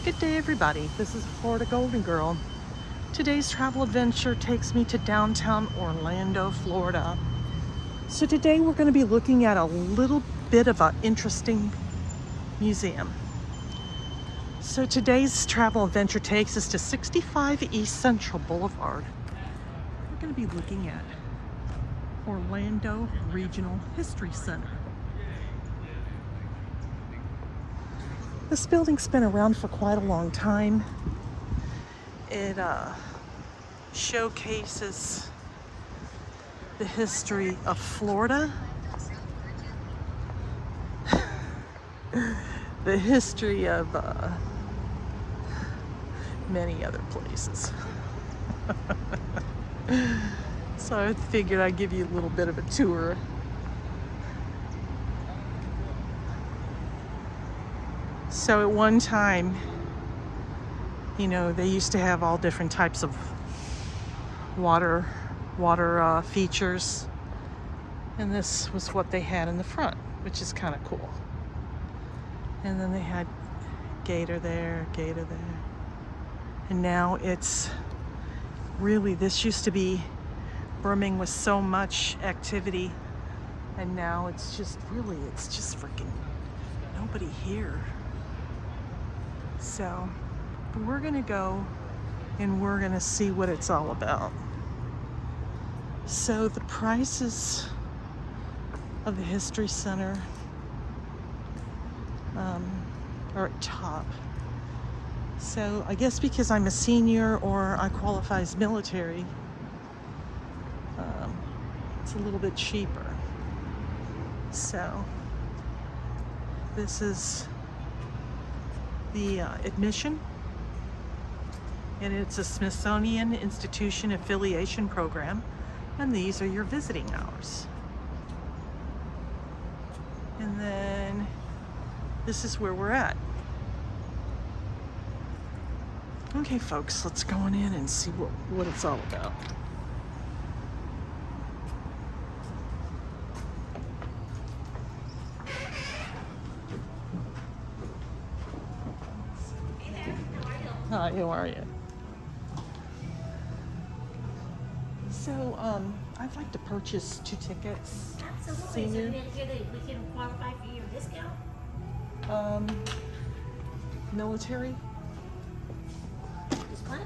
Good day, everybody. This is Florida Golden Girl. Today's travel adventure takes me to downtown Orlando, Florida. So today we're going to be looking at a little bit of an interesting museum. So today's travel adventure takes us to 65 East Central Boulevard. We're going to be looking at Orlando Regional History Center. This building's been around for quite a long time. It showcases the history of Florida, the history of many other places. So I figured I'd give you a little bit of a tour. So at one time, you know, they used to have all different types of water features, and this was what they had in the front, which is kind of cool. And then they had gator there, and now it's really, this used to be brimming with so much activity, and now it's just freaking nobody here. So we're gonna go and we're gonna see what it's all about. So the prices of the History Center are at top. So I guess because I'm a senior or I qualify as military, it's a little bit cheaper. So this is the admission, and it's a Smithsonian Institution affiliation program, and these are your visiting hours. And then this is where we're at. Okay folks, let's go on in and see what it's all about. Hi, how are you? So, I'd like to purchase 2 tickets. Absolutely. Senior. So we can qualify for your discount? Military? Just one?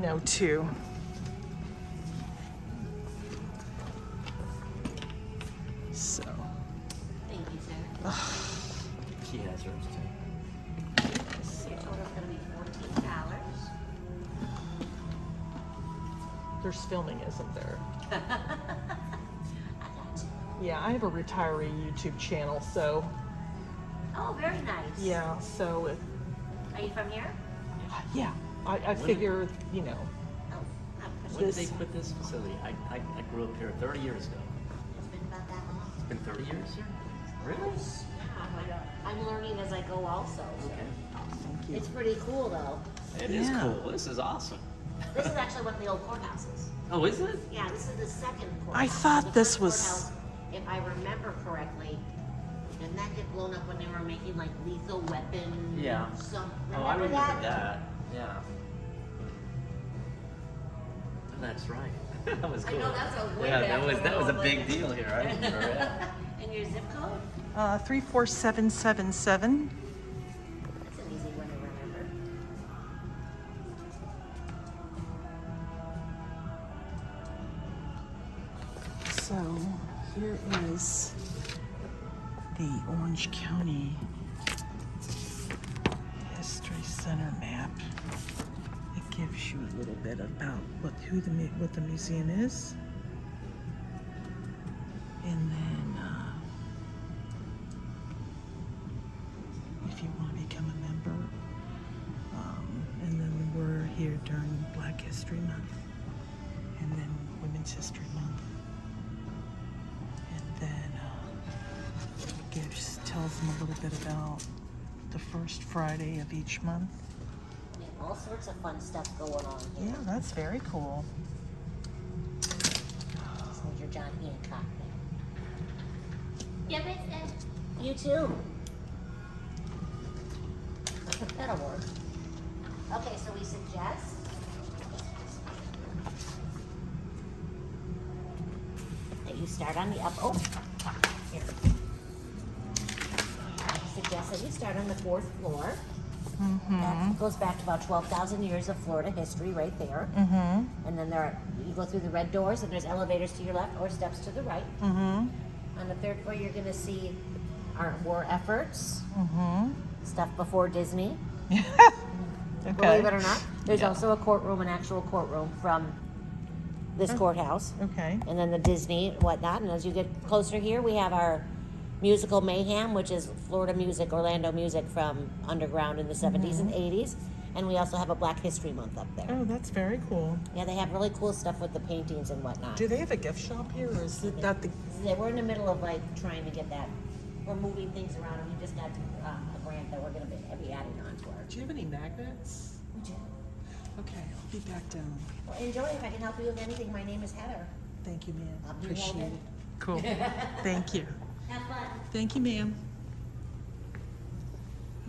No, 2. So. Thank you, sir. She has hers too. Your total's gonna be $14. There's filming, isn't there? I got you. Yeah, I have a retiree YouTube channel, so Oh, very nice. yeah, so Are you from here? yeah, I figure, you know, Oh, I'm When did from they put this facility? I grew up here 30 years ago. It's been about that long. It's been 30 years here? Really? Yeah, I'm learning as I go also. So. Okay. thank you. It's pretty cool though. It is Yeah. cool. This is awesome. This is actually one of the old courthouses. Oh, is it? Yeah, this is the second courthouse. I thought The this first was- courthouse, if I remember correctly, didn't that get blown up when they were making like lethal weapon? Yeah. Some, Oh, I remember that. Yeah. That's right. That was I cool. know, that's a way Yeah, back that was a road. big deal here. I remember it. And your zip code? 34777. That's an easy one to remember. So here is the Orange County History Center map. It gives you a little bit about what the museum is, and then if you want to become a member, and then we're here during Black History Month, and then Women's History Month. And then tells them a little bit about the first Friday of each month. Yeah, all sorts of fun stuff going on here. Yeah, that's very cool. Here's your John Hancock there. Yeah, but you too. That'll work. Okay, so we suggest that you start on the up. Oh, here. I suggest that you start on the 4th floor. That goes back to about 12,000 years of Florida history right there. And then you go through the red doors, and there's elevators to your left or steps to the right. On the 3rd floor, you're going to see our war efforts, stuff before Disney. Believe it or not. There's also a courtroom, an actual courtroom from this courthouse. Okay. And then the Disney and whatnot. And as you get closer here, we have our musical Mayhem, which is Florida music, Orlando music from underground in the 70s and 80s. And we also have a Black History Month up there. Oh, that's very cool. Yeah, they have really cool stuff with the paintings and whatnot. Do they have a gift shop here, or is it that the? We're in the middle of like trying to get that. We're moving things around, and we just got a grant that we're going to be adding on to our. Do you have any magnets? We do. Okay, I'll be back down. Well, enjoy. If I can help you with anything, my name is Heather. Thank you, ma'am. I'll be Appreciate holding. it. Cool. Thank you. Have fun. Thank you, ma'am.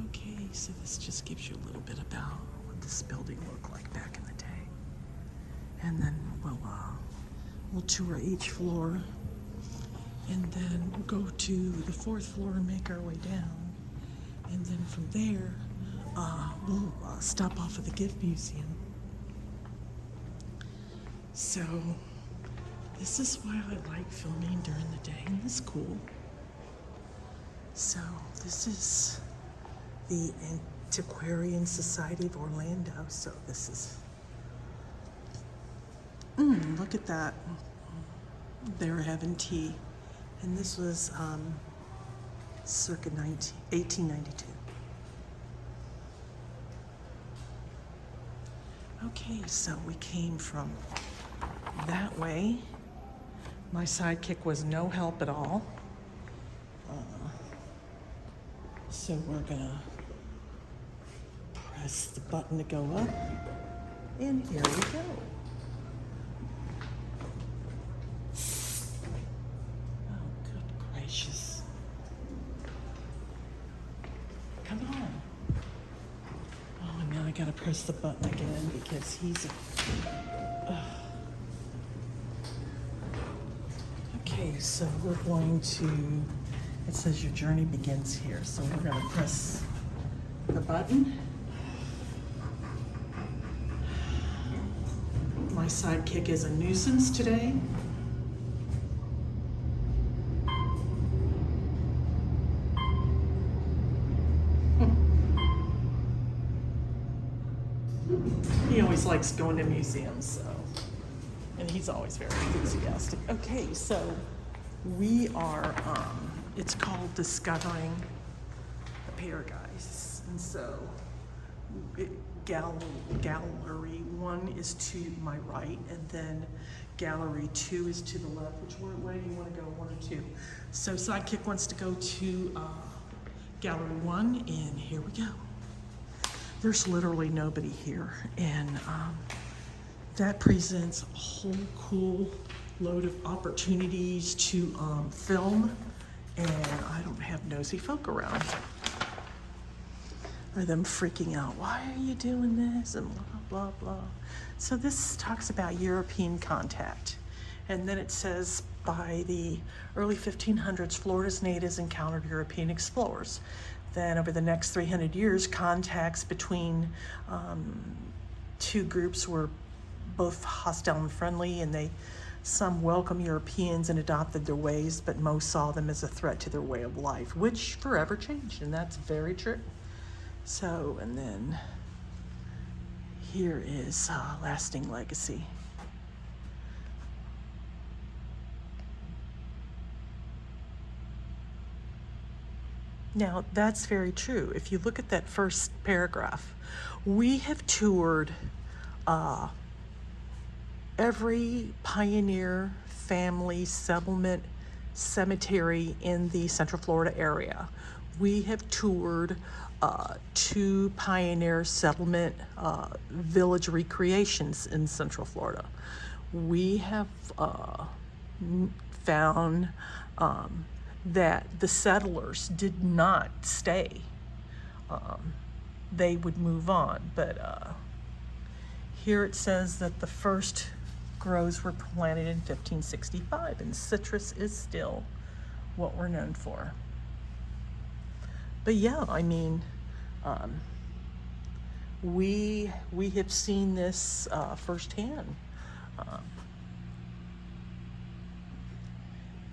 Okay, so this just gives you a little bit about what this building looked like back in the day. And then we'll tour each floor, and then we'll go to the 4th floor and make our way down. And then from there, we'll stop off at the Gift Museum. So this is why I like filming during the day. It's cool. So this is the Antiquarian Society of Orlando. So this is, look at that. They were having tea. And this was circa 1892. Okay, so we came from that way. My sidekick was no help at all. So we're gonna press the button to go up, and here we go. Oh, good gracious. Come on. Oh, and now I gotta press the button again because he's a... Okay, so we're going to, it says your journey begins here. So we're gonna press the button. My sidekick is a nuisance today. He always likes going to museums, so. And he's always very enthusiastic. Okay, so we are, it's called Discovering the Paradise. And so gallery 1 is to my right, and then gallery 2 is to the left. Which way do you want to go, 1 or 2? So Sidekick wants to go to gallery 1, and here we go. There's literally nobody here, and that presents a whole cool load of opportunities to film, and I don't have nosy folk around. Or them freaking out, why are you doing this, and blah, blah, blah. So this talks about European contact. And then it says, by the early 1500s, Florida's natives encountered European explorers. Then over the next 300 years, contacts between two groups were both hostile and friendly, and some welcomed Europeans and adopted their ways, but most saw them as a threat to their way of life, which forever changed, and that's very true. So, and then here is Lasting Legacy. Now, that's very true. If you look at that first paragraph, we have toured every pioneer family settlement cemetery in the Central Florida area. We have toured 2 pioneer settlement village recreations in Central Florida. We have found that the settlers did not stay they would move on. But here it says that the first groves were planted in 1565, and citrus is still what we're known for. But yeah, I mean, we have seen this firsthand.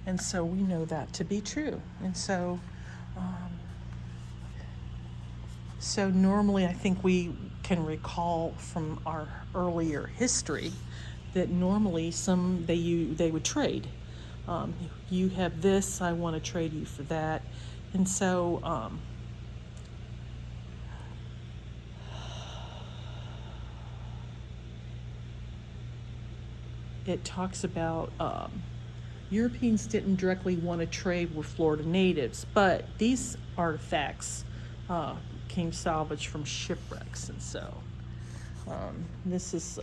And so we know that to be true. And so, so normally I think we can recall from our earlier history that normally they would trade. You have this, I want to trade you for that. And so, it talks about Europeans didn't directly want to trade with Florida natives, but these artifacts came salvaged from shipwrecks. And so this is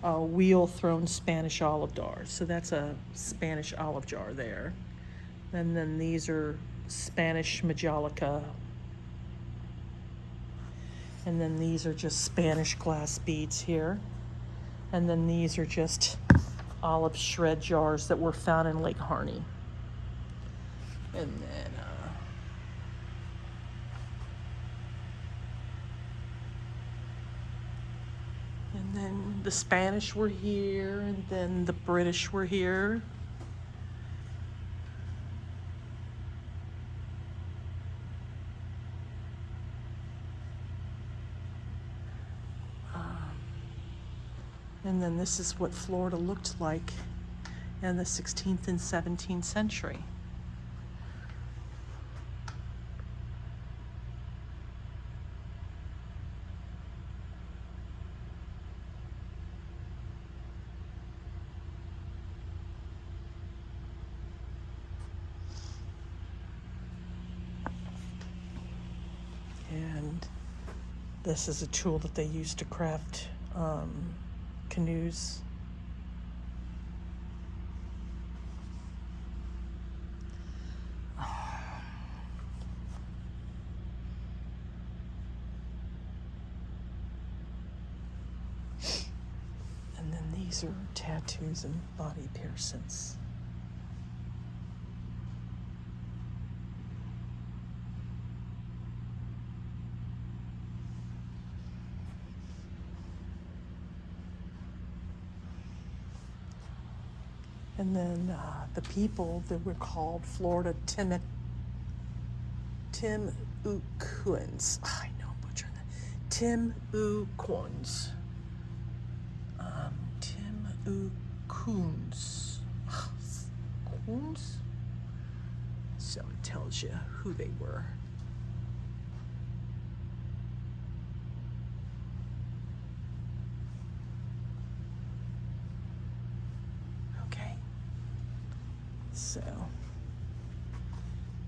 a wheel-thrown Spanish olive jar. So that's a Spanish olive jar there. And then these are Spanish majolica. And then these are just Spanish glass beads here. And then these are just olive shred jars that were found in Lake Harney. And then the Spanish were here, and then the British were here. And then this is what Florida looked like in the 16th and 17th century. And this is a tool that they used to craft canoes. And then these are tattoos and body piercings. And then the people that were called Florida Timucuans. I know I'm butchering that. Timucuans. Timucuans. Coons? So it tells you who they were. So,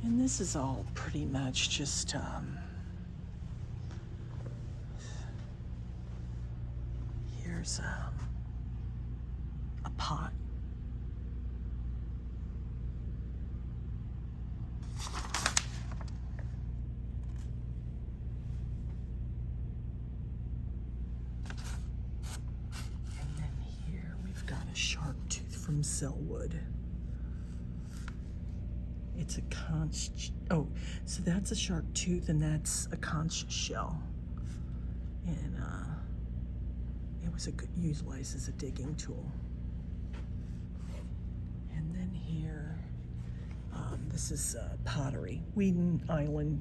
and this is all pretty much just here's a pot. And then here we've got a shark tooth from Selwood. It's a conch. Oh, so that's a shark tooth, and that's a conch shell. And it was utilized as a digging tool. And then here, this is pottery, Weedon Island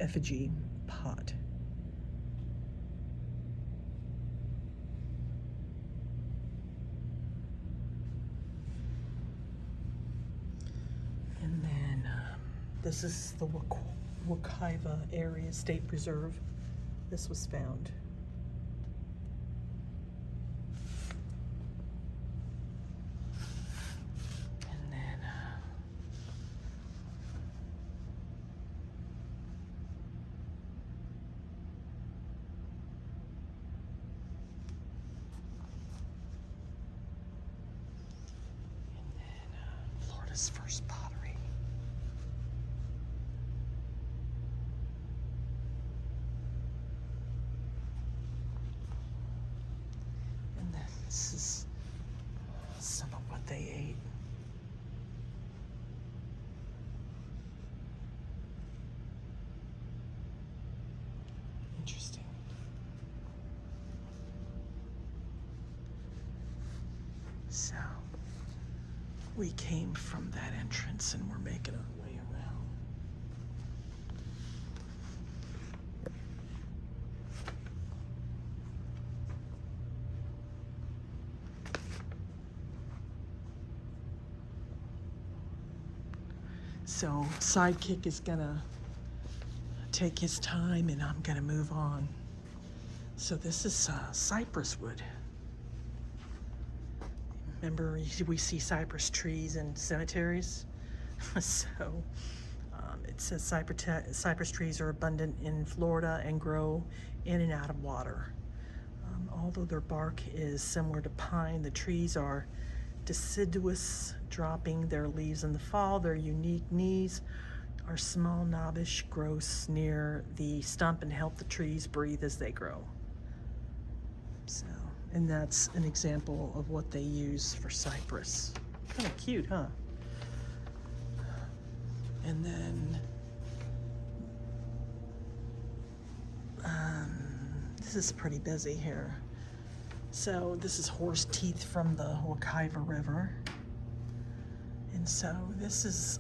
effigy pot. And then this is the Wekiva Area State Preserve. This was found. And then Florida's first pottery. This is some of what they ate. Interesting. So, we came from that entrance and we're making our way around. So, Sidekick is gonna take his time and I'm gonna move on. So this is cypress wood. Remember, we see cypress trees in cemeteries? So it says cypress trees are abundant in Florida and grow in and out of water. Although their bark is similar to pine, the trees are deciduous, dropping their leaves in the fall. Their unique knees are small, knobbish growths near the stump and help the trees breathe as they grow. So, and that's an example of what they use for cypress. Kind of cute, huh? And then this is pretty busy here. So this is horse teeth from the Wakaiva River. And so this is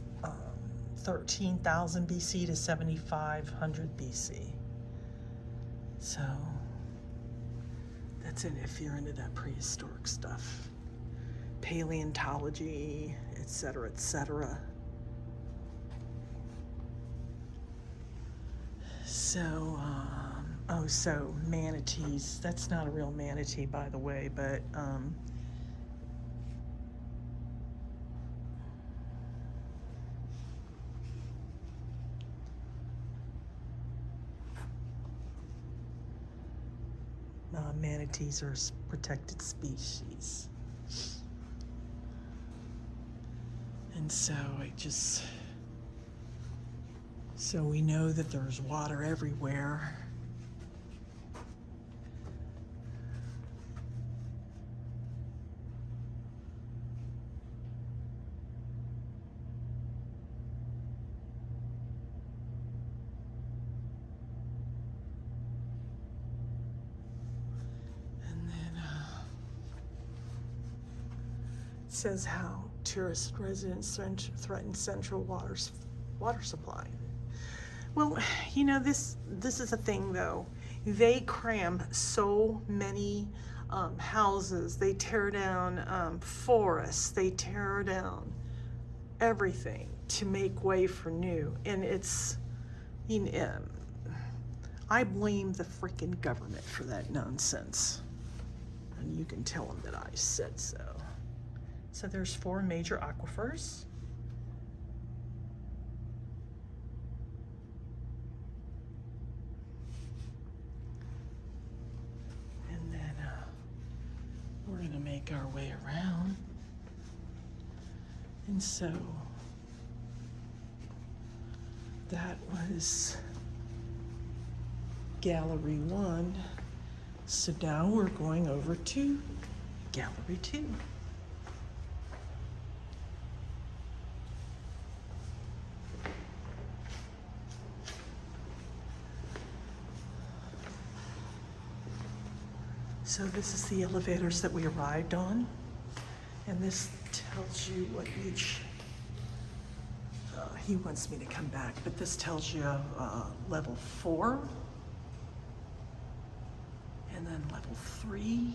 13,000 BC to 7,500 BC. So that's it if you're into that prehistoric stuff. Paleontology, etc., etc. So, so manatees. That's not a real manatee, by the way, but manatees are protected species. And so so we know that there's water everywhere. Says how tourist residents threaten central water supply. Well, you know, this is a thing though. They cram so many houses. They tear down forests. They tear down everything to make way for new. And it's, you know, I blame the freaking government for that nonsense. And you can tell them that I said so. So there's 4 major aquifers. And then we're gonna make our way around. And so that was Gallery 1. So now we're going over to Gallery 2. So this is the elevators that we arrived on, and this tells you what each, he wants me to come back, but this tells you level 4, and then level 3,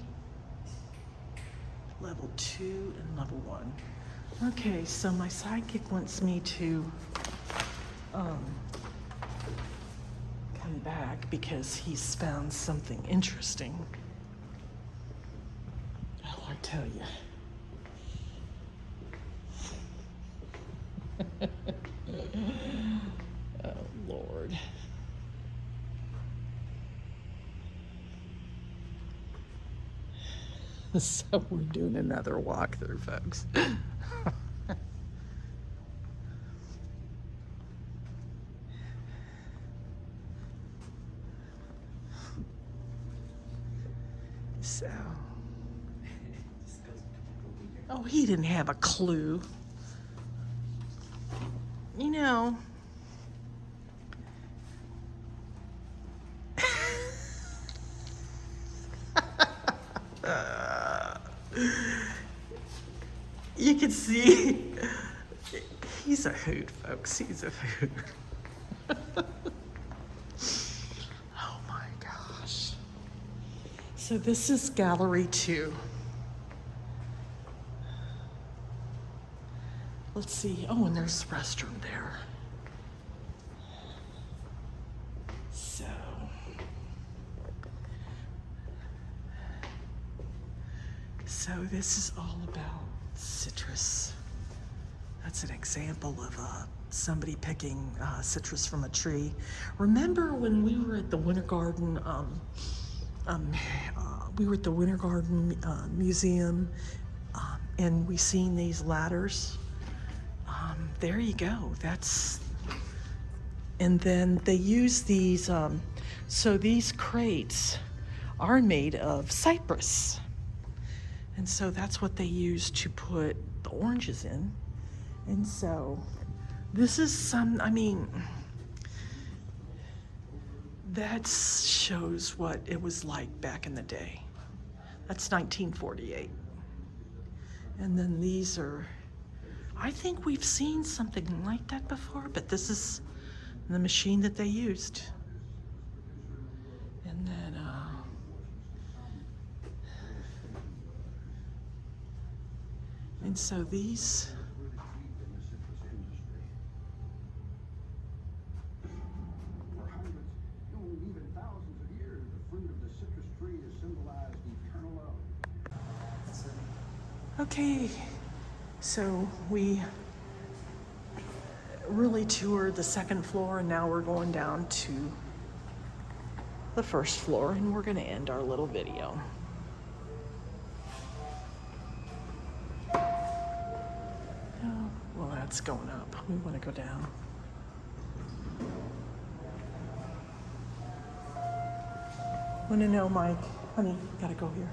level 2, and level 1. Okay, so my sidekick wants me to come back because he's found something interesting. Oh, I tell you. Oh, Lord. So we're doing another walkthrough, folks. So Oh, he didn't have a clue. You know. You can see he's a hoot, folks. He's a hoot. Oh my gosh. So this is gallery 2. Let's see. Oh, and there's a restroom there. So this is all about citrus. That's an example of somebody picking citrus from a tree. Remember when we were at the Winter Garden? We were at the Winter Garden Museum, and we seen these ladders. There you go. And then they use these. So these crates are made of cypress. And so that's what they use to put the oranges in. And so this is that shows what it was like back in the day. That's 1948. And then these are, I think we've seen something like that before, but this is the machine that they used. And then, and so these, for hundreds, even thousands of years, the fruit of the citrus tree has symbolized eternal love. okay, so we really toured the second floor, and now we're going down to the first floor, and we're going to end our little video. Oh, well, that's going up. We want to go down. Want to know, Mike? Honey, gotta go here.